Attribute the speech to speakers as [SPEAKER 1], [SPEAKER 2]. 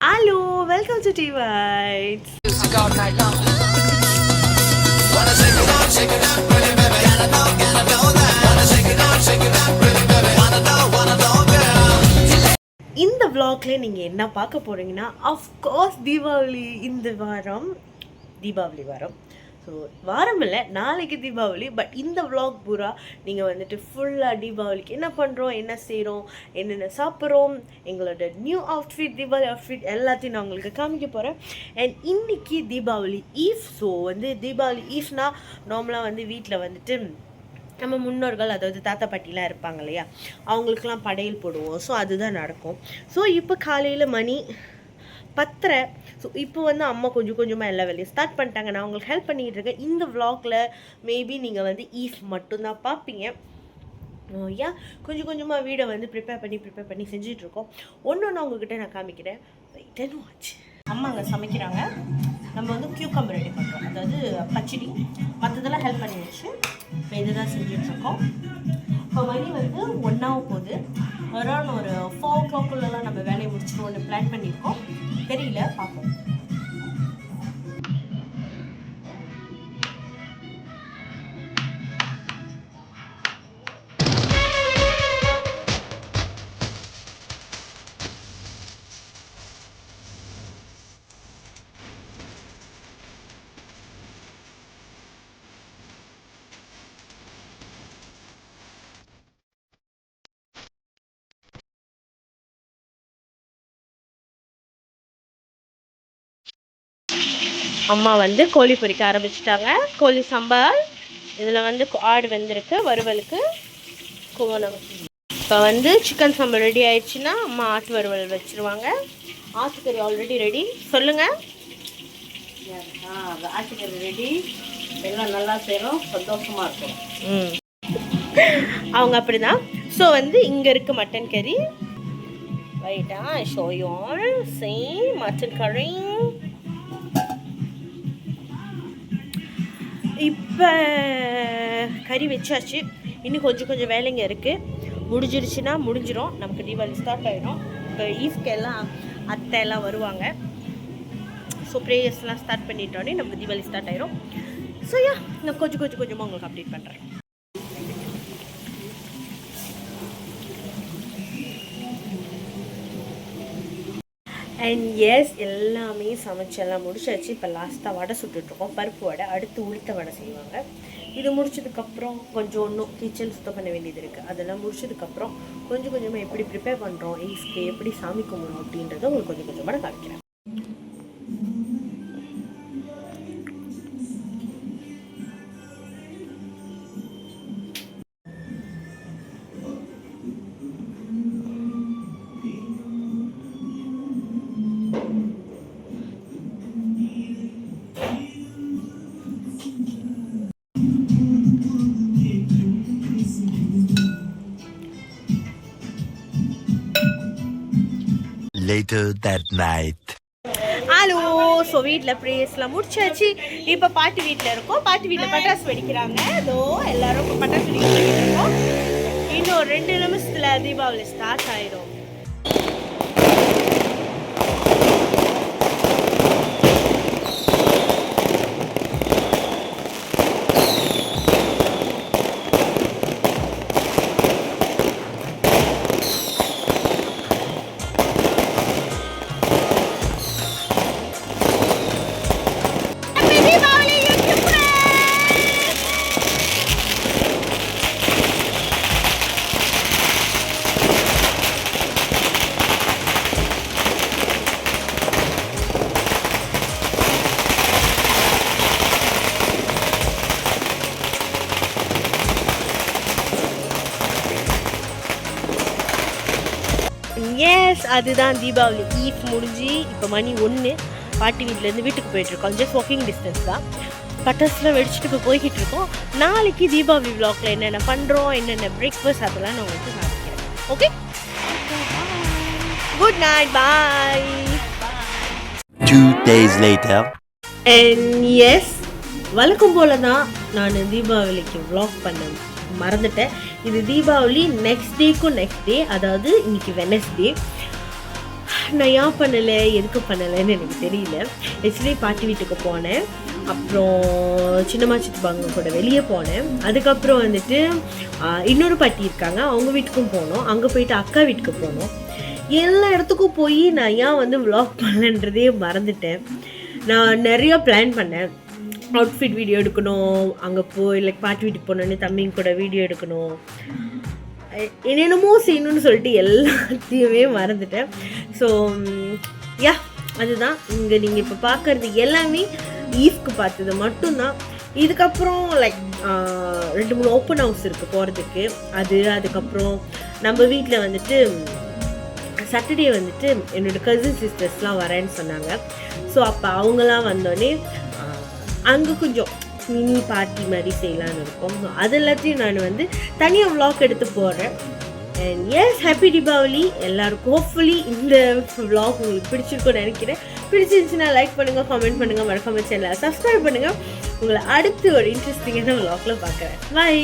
[SPEAKER 1] Hello, welcome to Tea Bites. இந்த vlogல நீங்க என்ன பார்க்க போறீங்கன்னா of course தீபாவளி இந்த வாரம் தீபாவளி வாரம். ஸோ வாரம் இல்லை, நாளைக்கு தீபாவளி. பட் இந்த vlog பூரா நீங்கள் வந்துட்டு ஃபுல்லாக தீபாவளிக்கு என்ன பண்ணுறோம், என்ன செய்கிறோம், என்னென்ன சாப்பிட்றோம், எங்களோட நியூ அவுட்ஃபிட், தீபாவளி அவுட்ஃபிட் எல்லாத்தையும் நான் உங்களுக்கு காமிக்க போகிறேன். அண்ட் இன்றைக்கி தீபாவளி ஈவ். ஸோ வந்து தீபாவளி ஈவ்னால் நார்மலாக வந்து வீட்டில் வந்துட்டு நம்ம முன்னோர்கள், அதாவது தாத்தா பாட்டிலாம் இருப்பாங்க இல்லையா, அவங்களுக்கெல்லாம் படையல் போடுவோம். ஸோ அதுதான் நடக்கும். ஸோ இப்போ காலையில் மணி 10:30. ஸோ இப்போ வந்து அம்மா கொஞ்சம் கொஞ்சமாக எல்லா வேலையும் ஸ்டார்ட் பண்ணிட்டாங்க. நான் உங்களுக்கு ஹெல்ப் பண்ணிக்கிட்டு இருக்கேன். இந்த விலாகில் மேபி நீங்கள் வந்து ஈஃப் மட்டும்தான் பார்ப்பீங்க. ஏன் கொஞ்சம் கொஞ்சமாக வீடை வந்து ப்ரிப்பேர் பண்ணி செஞ்சிட்ருக்கோம். ஒன்று ஒன்று உங்ககிட்ட நான் காமிக்கிறேன். Wait and watch. அம்மா அங்கே சமைக்கிறாங்க, நம்ம வந்து கியூக்கம்பர் ரெடி பண்ணுறோம், அதாவது பச்சடி. மற்றதெல்லாம் ஹெல்ப் பண்ணி வச்சு இப்போ இதுதான் செஞ்சிட்ருக்கோம். இப்போ மணி வந்து 1 போகுது. அரௌண்ட் ஒரு 4 o'clock நம்ம வேலையை முடிச்சிடுவோம்னு பிளான் பண்ணியிருக்கோம். தெரியல, பார்ப்போம். அம்மா வந்து கோழி பொரிக்க ஆரம்பிச்சிட்டாங்க. கோழி சாம்பார், இதில் வந்து ஆடு வெந்திருக்கு, வறுவலுக்கு கோவணம். இப்போ வந்து சிக்கன் சாம்பார் ரெடி ஆயிடுச்சுன்னா அம்மா ஆட்டு வறுவல் வச்சுருவாங்க. ஆட்டுக்கறி ஆல்ரெடி ரெடி. சொல்லுங்கள். ஆட்டுக்கறி ரெடி, எல்லாம் நல்லா செய்யணும், சந்தோஷமாக இருக்கும். அவங்க அப்படி தான். ஸோ வந்து இங்கே இருக்குது மட்டன் கறி. ரைட்டா, show you all same mutton கறி. இப்போ கறி வச்சாச்சு. இன்னும் கொஞ்சம் வேலைங்க இருக்குது. முடிஞ்சிருச்சுன்னா முடிஞ்சிடும், நமக்கு தீபாவளி ஸ்டார்ட் ஆகிடும். இப்போ ஈவ்க்கு எல்லாம் அத்தை எல்லாம் வருவாங்க. ஸோ ப்ரேயர்ஸ்லாம் ஸ்டார்ட் பண்ணிட்டோன்னே நமக்கு தீபாவளி ஸ்டார்ட் ஆகிடும். ஸோ நான் கொஞ்சமாக உங்களுக்கு அப்டேட் பண்ணுறேன். அண்ட் எஸ், எல்லாமே சமைச்செல்லாம் முடிச்சாச்சு. இப்போ லாஸ்ட்டாக வடை சுட்டுட்ருக்கோம், பருப்பு வடை. அடுத்து உளுத்த வடை செய்வாங்க. இது முடிச்சதுக்கப்புறம் கொஞ்சம் ஒன்றும் கிச்சன் சுத்தம் பண்ண வேண்டியது இருக்குது. அதெல்லாம் முடிச்சதுக்கப்புறம் கொஞ்சமாக எப்படி ப்ரிப்பேர் பண்ணுறோம், ஈஸ்க்கு எப்படி சாமி கும்பிடணும் அப்படின்றத உங்களுக்கு கொஞ்சமாக நான் காமிக்கிறேன்.
[SPEAKER 2] Later that night.
[SPEAKER 1] Hello. So வீட்டில் ப்ரேயர்ஸ்லாம் முடிச்சாச்சு. இப்போ பாட்டி வீட்டில் இருக்கோம். பாட்டி வீட்டில் பட்டாசு வெடிக்கிறாங்க. அதோ எல்லாரும் இப்போ பட்டாசு வெடிக்கிட்டு இருக்கோம். இன்னும் 2 நிமிஷத்தில் தீபாவளி ஸ்டார்ட் ஆயிடும். எஸ், அதுதான் தீபாவளி ஈவ் முடிஞ்சு இப்போ மணி 1. பாட்டி வீட்டிலேருந்து வீட்டுக்கு போயிட்டுருக்கோம். ஜஸ்ட் வாக்கிங் டிஸ்டன்ஸ் தான். பட்டாசுலாம் வெடிச்சுட்டு இப்போ போய்கிட்டு இருக்கோம். நாளைக்கு தீபாவளி விலாகில் என்னென்ன பண்ணுறோம், என்னென்ன பிரேக்ஃபாஸ்ட், அதெல்லாம் நான் உங்களுக்கு காமிக்கிறேன். Okay, good night, bye.
[SPEAKER 2] 2 days later.
[SPEAKER 1] And yes, வழக்கம் போல தான் நான் தீபாவளிக்கு விலாக் பண்ண மறந்துட்டேன். இது தீபாவளி நெக்ஸ்ட் டே, அதாவது இன்னைக்கு வெனஸ்டே. நான் ஏன் பண்ணலை எதுக்கு பண்ணலைன்னு எனக்கு தெரியல. ஆக்சுவலி பாட்டி வீட்டுக்கு போனேன், அப்புறம் சின்னம்மா சித்தப்பாங்க கூட வெளியே போனேன். அதுக்கப்புறம் வந்துட்டு இன்னொரு பாட்டி இருக்காங்க, அவங்க வீட்டுக்கும் போனோம். அங்கே போயிட்டு அக்கா வீட்டுக்கு போனோம். எல்லா இடத்துக்கும் போய் நான் ஏன் வந்து vlog பண்ணலன்றதே மறந்துட்டேன். நான் நிறையா பிளான் பண்ணேன். அவுட்ஃபிட் வீடியோ எடுக்கணும், அங்கே போய் லைக் பாட்டி வீட்டுக்கு போனோன்னே தம்பிங்க கூட வீடியோ எடுக்கணும், என்னென்னமோ செய்யணும்னு சொல்லிட்டு எல்லாத்தையுமே மறந்துட்டேன். ஸோ யா, அதுதான் இங்கே நீங்கள் இப்போ பார்க்குறது எல்லாமே ஈஃப்க்கு பார்த்தது மட்டும்தான். இதுக்கப்புறம் லைக் 2-3 ஓப்பன் ஹவுஸ் இருக்குது போகிறதுக்கு. அதுக்கப்புறம் நம்ம வீட்டில் வந்துட்டு சாட்டர்டே வந்துட்டு என்னோடய கசின் சிஸ்டர்ஸ்லாம் வரேன்னு சொன்னாங்க. ஸோ அப்போ அவங்களாம் வந்தோடனே அங்கே கொஞ்சம் மினி பார்ட்டி மாதிரி செய்யலான்னு இருக்கும். ஸோ அது எல்லாத்தையும் நான் வந்து தனியாக vlog எடுத்து போடுறேன். அண்ட் எஸ், ஹாப்பி தீபாவளி எல்லாருக்கும். ஹோப்ஃபுல்லி இந்த vlog உங்களுக்கு பிடிச்சிருக்கும்னு நினைக்கிறேன். பிடிச்சிருந்துச்சுன்னா லைக் பண்ணுங்கள், கமெண்ட் பண்ணுங்கள், மறக்காம சேனலை சப்ஸ்கிரைப் பண்ணுங்கள். உங்களை அடுத்து ஒரு இன்ட்ரெஸ்டிங்கான vlogல பார்க்குறேன். பை.